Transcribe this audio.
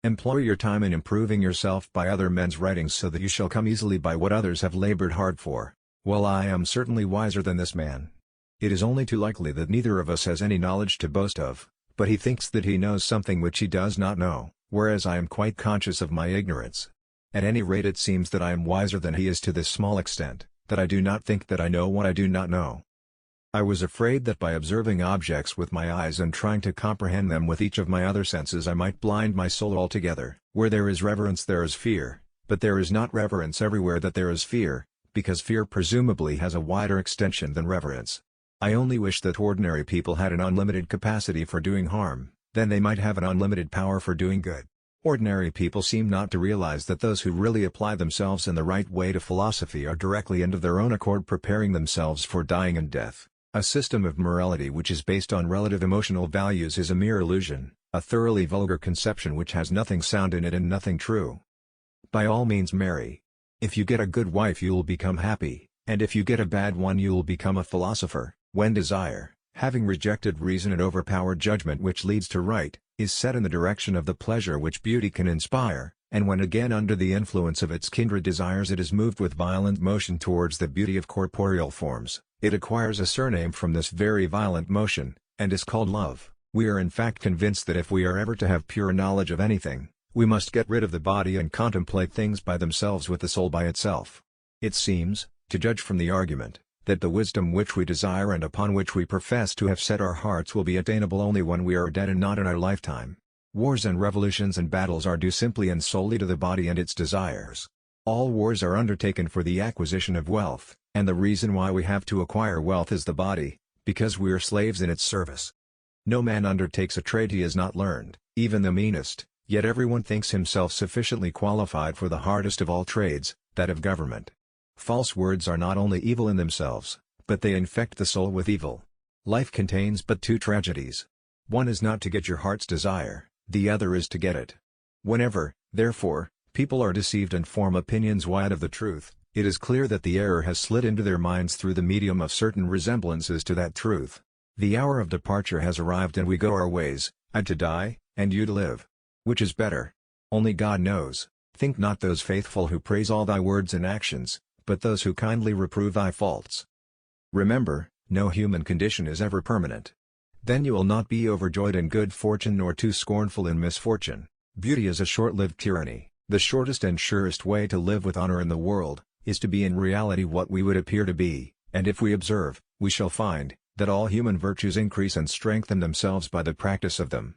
Employ your time in improving yourself by other men's writings so that you shall come easily by what others have labored hard for. Well, I am certainly wiser than this man. It is only too likely that neither of us has any knowledge to boast of, but he thinks that he knows something which he does not know, whereas I am quite conscious of my ignorance. At any rate, it seems that I am wiser than he is to this small extent, that I do not think that I know what I do not know. I was afraid that by observing objects with my eyes and trying to comprehend them with each of my other senses I might blind my soul altogether. Where there is reverence there is fear, but there is not reverence everywhere that there is fear, because fear presumably has a wider extension than reverence. I only wish that ordinary people had an unlimited capacity for doing harm, then they might have an unlimited power for doing good. Ordinary people seem not to realize that those who really apply themselves in the right way to philosophy are directly and of their own accord preparing themselves for dying and death. A system of morality which is based on relative emotional values is a mere illusion, a thoroughly vulgar conception which has nothing sound in it and nothing true. By all means marry. If you get a good wife you'll become happy, and if you get a bad one you'll become a philosopher. When desire, having rejected reason and overpowered judgment which leads to right, is set in the direction of the pleasure which beauty can inspire, and when again under the influence of its kindred desires it is moved with violent motion towards the beauty of corporeal forms, it acquires a surname from this very violent motion, and is called love. We are in fact convinced that if we are ever to have pure knowledge of anything, we must get rid of the body and contemplate things by themselves with the soul by itself. It seems, to judge from the argument, that the wisdom which we desire and upon which we profess to have set our hearts will be attainable only when we are dead and not in our lifetime. Wars and revolutions and battles are due simply and solely to the body and its desires. All wars are undertaken for the acquisition of wealth, and the reason why we have to acquire wealth is the body, because we are slaves in its service. No man undertakes a trade he has not learned, even the meanest, yet everyone thinks himself sufficiently qualified for the hardest of all trades, that of government. False words are not only evil in themselves, but they infect the soul with evil. Life contains but two tragedies. One is not to get your heart's desire, the other is to get it. Whenever, therefore, people are deceived and form opinions wide of the truth, it is clear that the error has slid into their minds through the medium of certain resemblances to that truth. The hour of departure has arrived and we go our ways, I to die, and you to live. Which is better? Only God knows. Think not those faithful who praise all thy words and actions, but those who kindly reprove thy faults. Remember, no human condition is ever permanent. Then you will not be overjoyed in good fortune nor too scornful in misfortune. Beauty is a short-lived tyranny. The shortest and surest way to live with honor in the world, is to be in reality what we would appear to be, and if we observe, we shall find, that all human virtues increase and strengthen themselves by the practice of them.